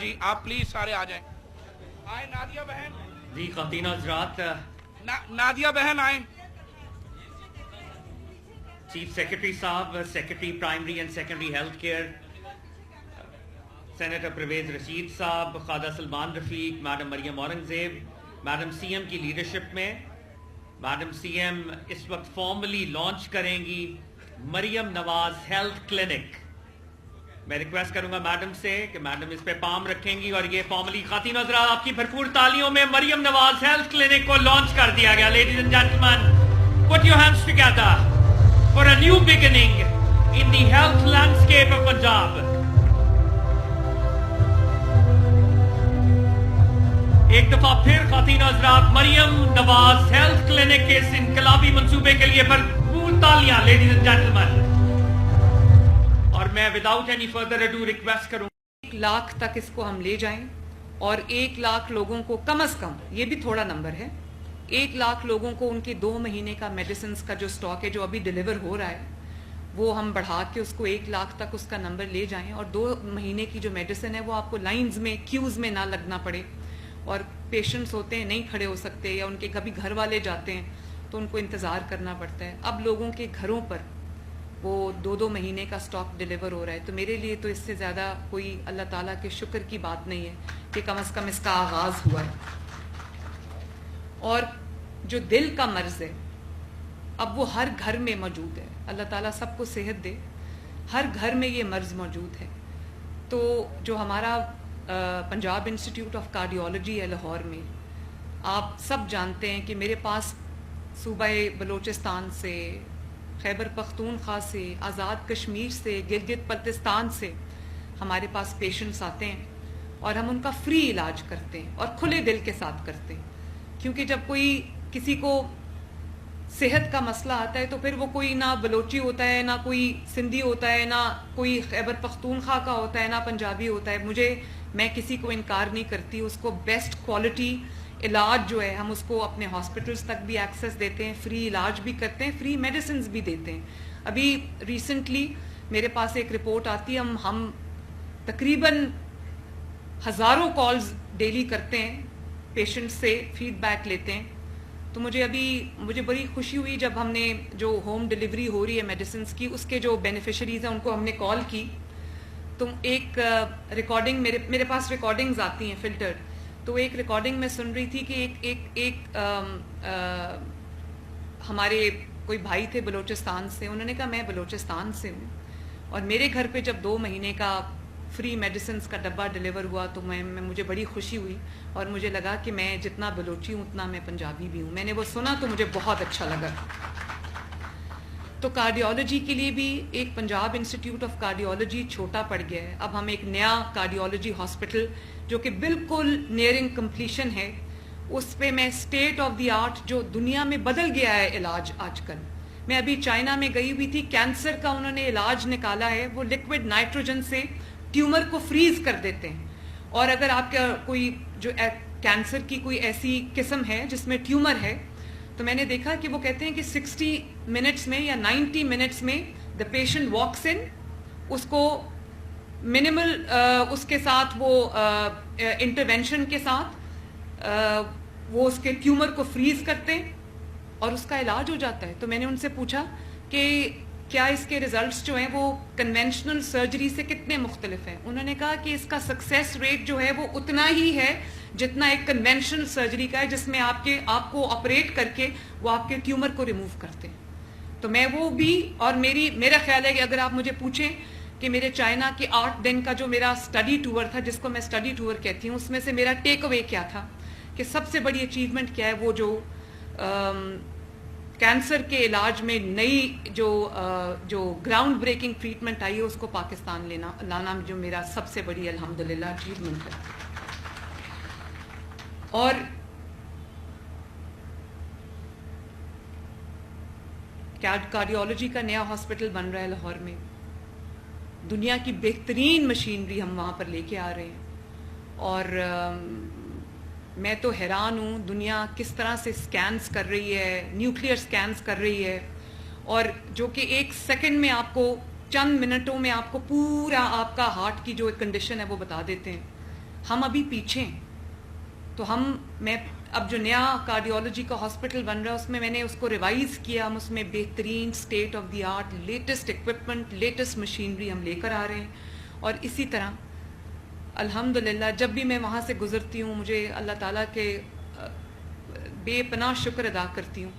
जी, आप प्लीज सारे आ जाएं। आए नादिया बहन जी। ख़वातीन हज़रात, नादिया बहन आए। चीफ सेक्रेटरी साहब, secretary primary and secondary health care senator Parvez Rashid साहब, ख़ादा Salman Rafiq, madam Maryam Aurangzeb, madam CM की लीडरशिप में मैडम सीएम इस वक्त फॉर्मली लॉन्च करेंगी मरियम नवाज हेल्थ क्लिनिक। मैं रिक्वेस्ट करूंगा मैडम से कि मैडम इस पे पाम रखेंगी और ये फॉर्मली ख़वातीन हज़रात आपकी भरपूर तालियों में मरियम नवाज हेल्थ क्लिनिक को लॉन्च कर दिया गया। Ladies and gentleman, put your hands together for a new beginning in the health landscape of Punjab. एक दफा फिर ख़वातीन हज़रात मरियम नवाज हेल्थ क्लिनिक के इस इनकलाबी मंसूबे के लिए भरपूर तालियां लेडीज एंड जेंटलमैन। और मैं without any further ado request करूंगा 1 लाख तक इसको हम ले जाएं और 1 लाख लोगों को कम से कम, ये भी थोड़ा नंबर है, 1 लाख लोगों को उनके 2 महीने का मेडिसिन का जो स्टॉक है जो अभी डिलीवर हो रहा है वो हम बढ़ा के उसको 1 लाख तक उसका नंबर ले जाएं और 2 महीने की जो मेडिसिन है वो आपको लाइंस में, क्यूज में ना लगना पड़े। और पेशेंट्स होते हैं नहीं खड़े हो सकते या उनके कभी घर वाले जाते हैं तो उनको इंतज़ार करना पड़ता है। अब लोगों के घरों पर वो 2-2 महीने का स्टॉक डिलीवर हो रहा है, तो मेरे लिए तो इससे ज़्यादा कोई अल्लाह ताला के शुक्र की बात नहीं है कि कम से कम इसका आगाज़ हुआ है। और जो दिल का मर्ज़ है अब वो हर घर में मौजूद है। अल्लाह ताला सबको सेहत दे, हर घर में ये मर्ज़ मौजूद है। तो जो हमारा पंजाब इंस्टीट्यूट ऑफ कार्डियोलॉजी है लाहौर में, आप सब जानते हैं कि मेरे पास सूबा बलूचिस्तान से, खैबर पख्तूनख्वा से, आज़ाद कश्मीर से, गिलगित बल्तिस्तान से हमारे पास पेशेंट्स आते हैं और हम उनका फ्री इलाज करते हैं और खुले दिल के साथ करते हैं। क्योंकि जब कोई किसी को सेहत का मसला आता है तो फिर वो कोई ना बलोची होता है, ना कोई सिंधी होता है, ना कोई खैबर पख्तूनख्वा का होता है, ना पंजाबी होता है। मैं किसी को इनकार नहीं करती, उसको बेस्ट क्वालिटी इलाज जो है हम उसको अपने हॉस्पिटल्स तक भी एक्सेस देते हैं, फ्री इलाज भी करते हैं, फ्री मेडिसिन भी देते हैं। अभी रिसेंटली मेरे पास एक रिपोर्ट आती है, हम तकरीबन हज़ारों कॉल्स डेली करते हैं, पेशेंट से फीडबैक लेते हैं। तो मुझे बड़ी खुशी हुई जब हमने जो होम डिलीवरी हो रही है मेडिसिन की, उसके जो बेनिफिशरीज हैं उनको हमने कॉल की। तो एक रिकॉर्डिंग मेरे पास रिकॉर्डिंग्स आती हैं फिल्टर्ड, तो एक रिकॉर्डिंग में सुन रही थी कि एक हमारे कोई भाई थे बलूचिस्तान से, उन्होंने कहा मैं बलूचिस्तान से हूँ और मेरे घर पे जब 2 महीने का फ्री मेडिसिन का डब्बा डिलीवर हुआ तो मुझे बड़ी खुशी हुई और मुझे लगा कि मैं जितना बलूची हूँ उतना मैं पंजाबी भी हूँ। मैंने वो सुना तो मुझे बहुत अच्छा लगा। तो कार्डियोलॉजी के लिए भी एक पंजाब इंस्टीट्यूट ऑफ कार्डियोलॉजी छोटा पड़ गया है। अब हम एक नया कार्डियोलॉजी हॉस्पिटल जो कि बिल्कुल नियरिंग कंप्लीशन है, उस पे मैं स्टेट ऑफ द आर्ट, जो दुनिया में बदल गया है इलाज आजकल। मैं अभी चाइना में गई हुई थी, कैंसर का उन्होंने इलाज निकाला है, वो लिक्विड नाइट्रोजन से ट्यूमर को फ्रीज कर देते हैं। और अगर आपका कोई जो कैंसर की कोई ऐसी किस्म है जिसमें ट्यूमर है, तो मैंने देखा कि वो कहते हैं कि 60 मिनट्स में या 90 मिनट्स में द पेशेंट वॉक्स इन, उसको मिनिमल उसके साथ वो इंटरवेंशन के साथ वो उसके ट्यूमर को फ्रीज करते हैं और उसका इलाज हो जाता है। तो मैंने उनसे पूछा कि क्या इसके रिजल्ट्स जो हैं वो कन्वेंशनल सर्जरी से कितने मुख्तलिफ हैं। उन्होंने कहा कि इसका सक्सेस रेट जो है वो उतना ही है जितना एक कन्वेंशनल सर्जरी का है, जिसमें आपको ऑपरेट करके वो आपके ट्यूमर को रिमूव करते हैं। तो मैं वो भी, और मेरा ख्याल है कि अगर आप मुझे पूछें कि मेरे चाइना के 8 दिन का जो मेरा स्टडी टूर था, जिसको मैं स्टडी टूर कहती हूँ, उसमें से मेरा टेक अवे क्या था कि सबसे बड़ी अचीवमेंट क्या है, वो जो कैंसर के इलाज में नई जो ग्राउंड ब्रेकिंग ट्रीटमेंट आई है उसको पाकिस्तान लाना जो मेरा सबसे बड़ी अल्हम्दुलिल्लाह अचीवमेंट है। और कार्डियोलॉजी का नया हॉस्पिटल बन रहा है लाहौर में, दुनिया की बेहतरीन मशीनरी हम वहाँ पर लेके आ रहे हैं। और मैं तो हैरान हूँ दुनिया किस तरह से स्कैन्स कर रही है, न्यूक्लियर स्कैन्स कर रही है, और जो कि 1 सेकंड में आपको, चंद मिनटों में आपको पूरा आपका हार्ट की जो कंडीशन है वो बता देते हैं। ہم ابھی پیچھے ہیں. تو میں اب جو نیا کارڈیولوجی کا ہاسپٹل بن رہا ہے اس میں نے اس کو ریوائز کیا. ہم اس میں بہترین state of the art latest equipment latest machinery ہم لے کر آ رہے ہیں. اور اسی طرح الحمدللہ جب بھی میں وہاں سے گزرتی ہوں مجھے اللہ تعالیٰ کے بے پناہ شکر ادا کرتی ہوں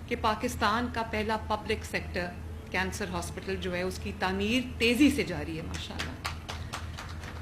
کہ پاکستان کا پہلا پبلک سیکٹر کینسر ہاسپٹل جو ہے اس کی تعمیر تیزی سے جاری ہے ماشاءاللہ.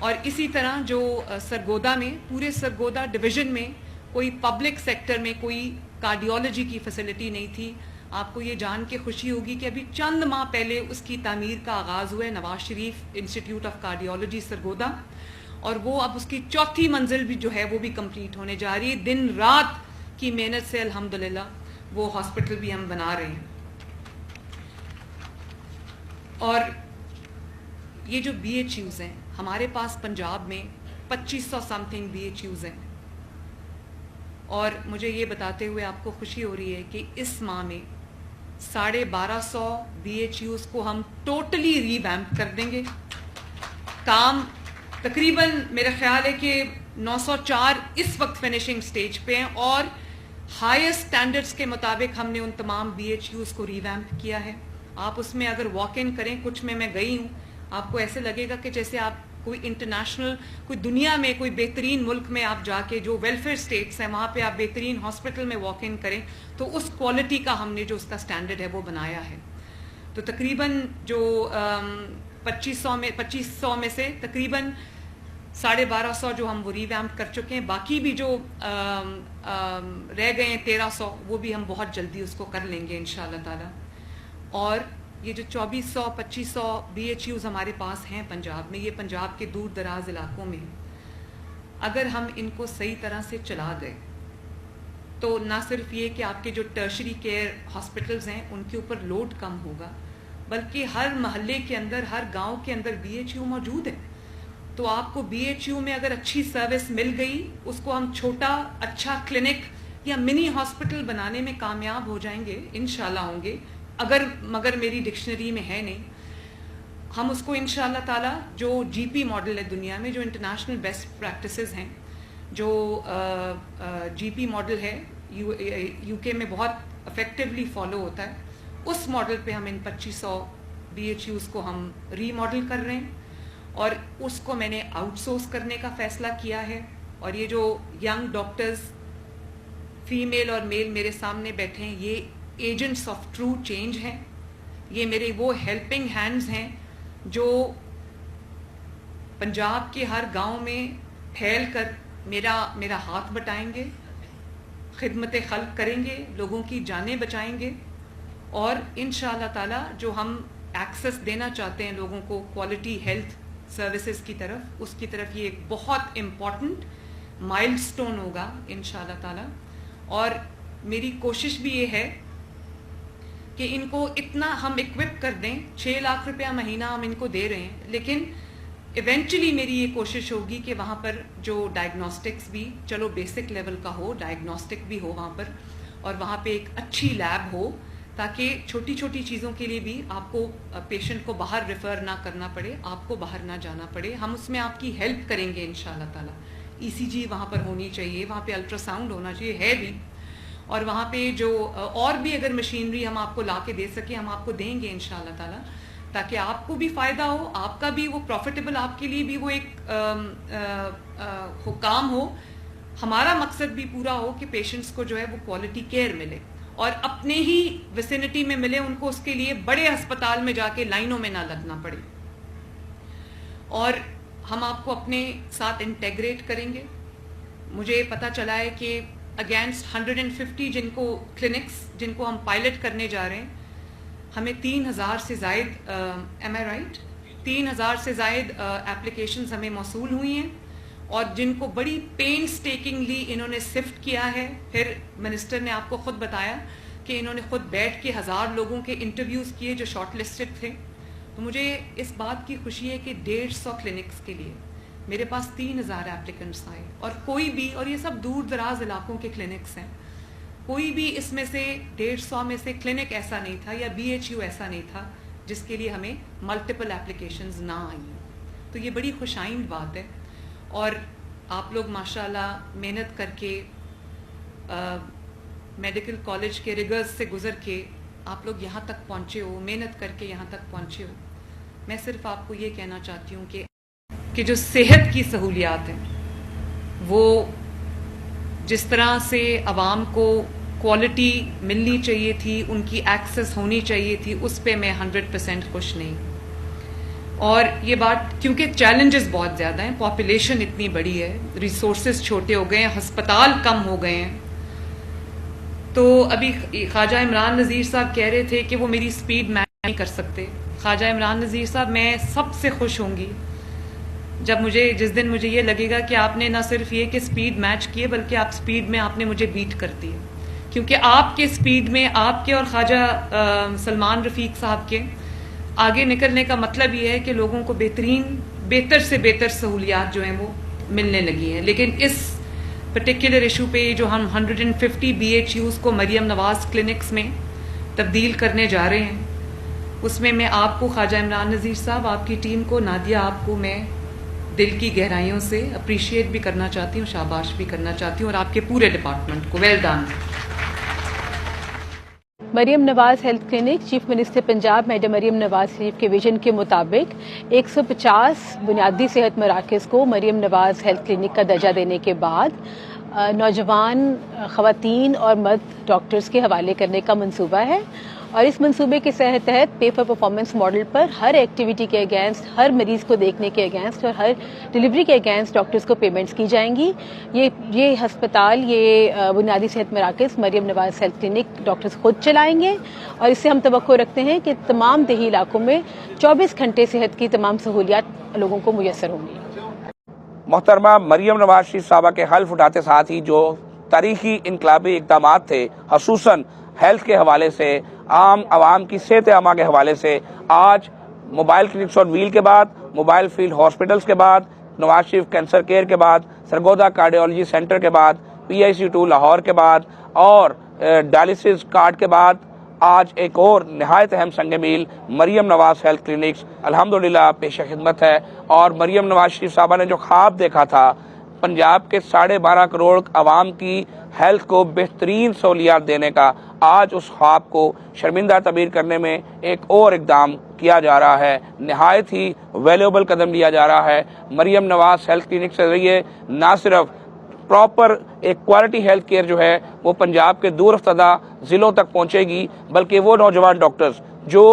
اور اسی طرح جو سرگودا میں پورے سرگودا ڈویژن میں کوئی پبلک سیکٹر میں کوئی کارڈیولوجی کی فیسلٹی نہیں تھی. آپ کو یہ جان کے خوشی ہوگی کہ ابھی چند ماہ پہلے اس کی تعمیر کا آغاز ہوا ہے Nawaz Sharif institute of cardiology Sargodha, اور وہ اب اس کی 4تھی منزل بھی جو ہے وہ بھی کمپلیٹ ہونے جا رہی ہے. دن رات کی محنت سے الحمدللہ وہ ہاسپٹل بھی ہم بنا رہے ہیں. اور یہ جو بی ایچ یوز ہیں ہمارے پاس پنجاب میں 2500 something B H Us ہیں, اور مجھے یہ بتاتے ہوئے آپ کو خوشی ہو رہی ہے کہ اس ماہ میں 1250 بی ایچ یوز کو ہم ٹوٹلی ری ویمپ کر دیں گے. کام تقریباً میرا خیال ہے کہ 904 اس وقت فنیشنگ سٹیج پہ ہیں, اور ہائیسٹ سٹینڈرڈز کے مطابق ہم نے ان تمام بی ایچ یوز کو ری ویمپ کیا ہے. آپ اس میں اگر واک ان کریں, کچھ میں گئی ہوں, آپ کو ایسے لگے گا کہ جیسے آپ کوئی انٹرنیشنل کوئی دنیا میں کوئی بہترین ملک میں آپ جا کے جو ویلفیئر اسٹیٹس ہیں وہاں پہ آپ بہترین ہاسپٹل میں واک ان کریں تو اس کوالٹی کا ہم نے جو اس کا سٹینڈرڈ ہے وہ بنایا ہے. تو تقریباً جو 2500 میں سے تقریباً 1250 جو ہم وہ ری ویمپ کر چکے ہیں. باقی بھی جو رہ گئے ہیں 1300 وہ بھی ہم بہت جلدی اس کو کر لیں گے انشاءاللہ تعالی. اور یہ جو 2400-2500 بی ایچ یوز ہمارے پاس ہیں پنجاب میں, یہ پنجاب کے دور دراز علاقوں میں ہیں. اگر ہم ان کو صحیح طرح سے چلا گئے تو نہ صرف یہ کہ آپ کے جو ٹرشری کیئر ہاسپٹلز ہیں ان کے اوپر لوڈ کم ہوگا, بلکہ ہر محلے کے اندر ہر گاؤں کے اندر بی ایچ یو موجود ہے. تو آپ کو بی ایچ یو میں اگر اچھی سروس مل گئی اس کو ہم چھوٹا اچھا کلینک یا منی ہاسپٹل بنانے میں کامیاب ہو جائیں گے انشاءاللہ ہوں گے, مگر میری ڈکشنری میں ہے نہیں. ہم اس کو انشاءاللہ تعالی جو جی پی ماڈل ہے دنیا میں جو انٹرنیشنل بیسٹ پریکٹسز ہیں, جو جی پی ماڈل ہے یو کے میں بہت افیکٹولی فالو ہوتا ہے, اس ماڈل پہ ہم ان 2500 بی ایچ یوز کو ہم ری ماڈل کر رہے ہیں, اور اس کو میں نے آؤٹ سورس کرنے کا فیصلہ کیا ہے. اور یہ جو ینگ ڈاکٹرز فیمیل اور میل میرے سامنے بیٹھے ہیں یہ ایجنٹس آف ٹرو چینج ہیں, یہ میرے وہ ہیلپنگ ہینڈز ہیں جو پنجاب کے ہر گاؤں میں پھیل کر میرا ہاتھ بٹائیں گے, خدمت خلق کریں گے, لوگوں کی جانیں بچائیں گے, اور انشاءاللہ تعالی جو ہم ایکسس دینا چاہتے ہیں لوگوں کو کوالٹی ہیلتھ سروسز کی طرف, اس کی طرف یہ ایک بہت امپورٹنٹ مائل سٹون ہوگا انشاءاللہ تعالی. اور میری کوشش بھی یہ ہے کہ ان کو اتنا ہم اکوپ کر دیں, 6 لاکھ روپیہ مہینہ ہم ان کو دے رہے ہیں, لیکن ایونچولی میری یہ کوشش ہوگی کہ وہاں پر جو ڈائگنوسٹکس بھی چلو بیسک لیول کا ہو, ڈائگنوسٹک بھی ہو وہاں پر, اور وہاں پہ ایک اچھی لیب ہو تاکہ چھوٹی چھوٹی چیزوں کے لیے بھی آپ کو پیشنٹ کو باہر ریفر نہ کرنا پڑے, آپ کو باہر نہ جانا پڑے. ہم اس میں آپ کی ہیلپ کریں گے انشاءاللہ تعالی. ای سی جی وہاں پر ہونی چاہیے, وہاں پہ الٹرا ساؤنڈ ہونا چاہیے, ہے بھی, اور وہاں پہ جو اور بھی اگر مشینری ہم آپ کو لا کے دے سکیں ہم آپ کو دیں گے انشاءاللہ تعالی, تاکہ آپ کو بھی فائدہ ہو, آپ کا بھی وہ پروفیٹیبل, آپ کے لیے بھی وہ ایک کام ہو. ہمارا مقصد بھی پورا ہو کہ پیشنٹس کو جو ہے وہ کوالٹی کیئر ملے اور اپنے ہی ویسینٹی میں ملے, ان کو اس کے لیے بڑے ہسپتال میں جا کے لائنوں میں نہ لگنا پڑے. اور ہم آپ کو اپنے ساتھ انٹیگریٹ کریں گے. مجھے پتہ چلا ہے کہ اگینسٹ 150 جن کو کلینکس جن کو ہم پائلٹ کرنے جا رہے ہیں, ہمیں 3000 سے زائد ایم آئی رائٹ 3000 سے زائد اپلیکیشنز ہمیں موصول ہوئی ہیں, اور جن کو بڑی پینس ٹیکنگلی انہوں نے سفٹ کیا ہے. پھر منسٹر نے آپ کو خود بتایا کہ انہوں نے خود بیٹھ کے 1000 لوگوں کے انٹرویوز کیے جو شارٹ لسٹڈ تھے. تو مجھے اس بات کی خوشی ہے کہ 150 کلینکس کے لیے میرے پاس 3000 ایپلیکنٹس آئے, اور کوئی بھی, اور یہ سب دور دراز علاقوں کے کلینکس ہیں, کوئی بھی اس میں سے 150 میں سے کلینک ایسا نہیں تھا یا بی ایچ یو ایسا نہیں تھا جس کے لیے ہمیں ملٹیپل ایپلیکیشنز نہ آئیں. تو یہ بڑی خوش آئند بات ہے. اور आप लोग माशाल्लाह मेहनत करके मेडिकल कॉलेज के रिगर्स से गुजर के आप लोग यहाँ तक पहुँचे हो, मेहनत करके यहाँ तक पहुँचे हो। मैं सिर्फ आपको ये कहना चाहती हूँ कि जो सेहत की सहूलियात हैं वो जिस तरह से आवाम को क्वालिटी मिलनी चाहिए थी, उनकी एक्सेस होनी चाहिए थी, उस पे मैं 100% खुश नहीं। और ये बात क्योंकि चैलेंजेस बहुत ज़्यादा हैं, पॉपुलेशन इतनी बड़ी है, रिसोर्सेज छोटे हो गए हैं, हस्पताल कम हो गए हैं। तो अभी ख्वाजा इमरान नज़ीर साहब कह रहे थे कि वो मेरी स्पीड मैच नहीं कर सकते। ख्वाजा इमरान नज़ीर साहब, मैं सबसे खुश होंगी जब जिस दिन मुझे ये लगेगा कि आपने ना सिर्फ ये कि स्पीड मैच किए बल्कि आप स्पीड में आपने मुझे बीट कर दी है। क्योंकि आपके स्पीड में, आपके और ख्वाजा सलमान रफ़ीक साहब के आगे निकलने का मतलब ये है कि लोगों को बेहतर से बेहतर सहूलियात जो हैं वो मिलने लगी हैं। लेकिन इस पर्टिकुलर इशू पे जो हम 150 BHUs को मरियम नवाज़ क्लिनिक्स में तब्दील करने जा रहे हैं, उसमें मैं आपको ख्वाजा इमरान नज़ीर साहब, आपकी टीम को, नादिया, आपको मैं दिल की गहराइयों से अप्रिशिएट भी करना चाहती हूँ, शाबाश भी करना चाहती हूँ, और आपके पूरे डिपार्टमेंट को well done. Maryam Nawaz health clinic, chief minister Punjab madam Maryam Nawaz Sharif के विजन के मुताबिक 150 बुनियादी सेहत मराकज़ को मरियम नवाज़ हेल्थ क्लिनिक का दर्जा देने के बाद नौजवान ख़वातीन और मर्द डॉक्टर्स के हवाले करने का मंसूबा है। और इस मंसूबे के तहत पे फॉर परफॉर्मेंस मॉडल पर हर एक्टिविटी के अगेंस्ट, हर मरीज़ को देखने के अगेंस्ट और हर डिलीवरी के अगेंस्ट डॉक्टर्स को पेमेंट्स की जाएंगी। ये हस्पताल, ये बुनियादी सेहत मराकज़ Maryam Nawaz health clinic doctors खुद चलाएंगे और इससे हम तवक्को रखते हैं कि तमाम देही इलाकों में 24 घंटे सेहत की तमाम सहूलियात लोगों को मुयस्सर होंगी। मोहतरमा मरियम नवाज शरीफ साहबा के हल्फ उठाते साथ ही जो तारीखी इनकलाबी इक़दाम थे, खसूसन हेल्थ के हवाले से, आवाम की सेहत आमा के हवाले से, आज मोबाइल क्लिनिक्स ऑन व्हील के बाद, मोबाइल फील्ड हॉस्पिटल्स के बाद, नवाज शरीफ कैंसर केयर के बाद, सरगोदा कार्डियोलॉजी सेंटर के बाद, PIC2 लाहौर के बाद और डायलिसिस कार्ड के बाद आज एक और नहायत अहम संग मील मरियम नवाज हेल्थ क्लिनिक्स अल्हम्दुलिल्लाह पेश खिदमत है। और मरियम नवाज शरीफ साहबा ने जो ख्वाब देखा था पंजाब के 12.5 करोड़ आवाम की हेल्थ को बेहतरीन सहूलियात देने का, आज उस ख्वाब को शर्मिंदा तबीर करने में एक और इक़दाम किया जा रहा है। नहायत ही वैल्यूएबल कदम लिया जा रहा है। मरियम नवाज हेल्थ क्लिनिक से जरिए ना सिर्फ प्रॉपर एक क्वालिटी हेल्थ केयर जो है वो पंजाब के दूर अफ्तादा ज़िलों तक पहुंचेगी, बल्कि वो नौजवान डॉक्टर्स जो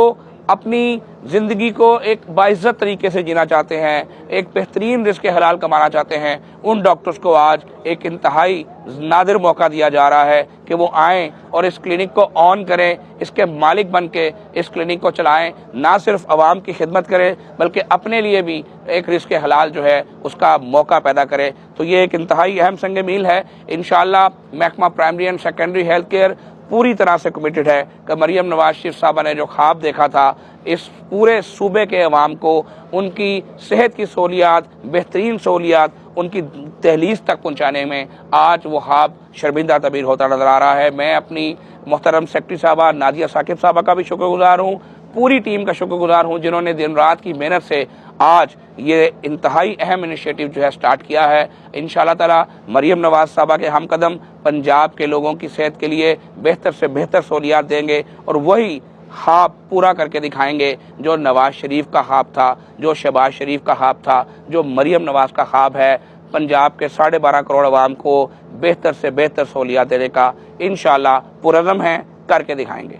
अपनी ज़िंदगी को एक बाइज़्ज़त तरीके से जीना चाहते हैं, एक बेहतरीन रिज़्क़ हलाल कमाना चाहते हैं, उन डॉक्टर्स को आज एक इंतहाई नादिर मौका दिया जा रहा है कि वो आएँ और इस क्लिनिक को ऑन करें, इसके मालिक बन के इस क्लिनिक को चलाएं, ना सिर्फ आवाम की खिदमत करें बल्कि अपने लिए भी एक रिज़्क़ हलाल जो है उसका मौका पैदा करें। तो ये एक इंतहाई अहम संग मील है। इंशाअल्लाह महकमा primary and secondary health care पूरी तरह से कमिटेड है कि मरियम नवाज शरीफ साहबा ने जो ख्वाब देखा था इस पूरे सूबे के अवाम को उनकी सेहत की सहूलियात, बेहतरीन सहूलियात उनकी दहलीज तक पहुँचाने में आज वो ख्वाब शर्मिंदा तबीर होता नज़र आ रहा है। मैं अपनी मोहतरम सेक्रेटरी साहबा नादिया साकिब साहबा का भी शुक्रगुजार हूँ, पूरी टीम का शुक्रगुजार हूँ जिन्होंने दिन रात की मेहनत से आज ये इंतहाई अहम इनिशिएटिव जो है स्टार्ट किया है। इंशाअल्लाह ताला मरियम नवाज साहबा के हम कदम पंजाब के लोगों की सेहत के लिए बेहतर से बेहतर सहूलियात देंगे और वही ख्वाब पूरा करके दिखाएंगे जो नवाज शरीफ का ख्वाब था, जो शहबाज शरीफ का ख्वाब था, जो मरियम नवाज का ख्वाब है पंजाब के 12.5 करोड़ आवाम को बेहतर से बेहतर सहूलियात देने का। इंशाअल्लाह पुरज़म हैं, करके दिखाएंगे।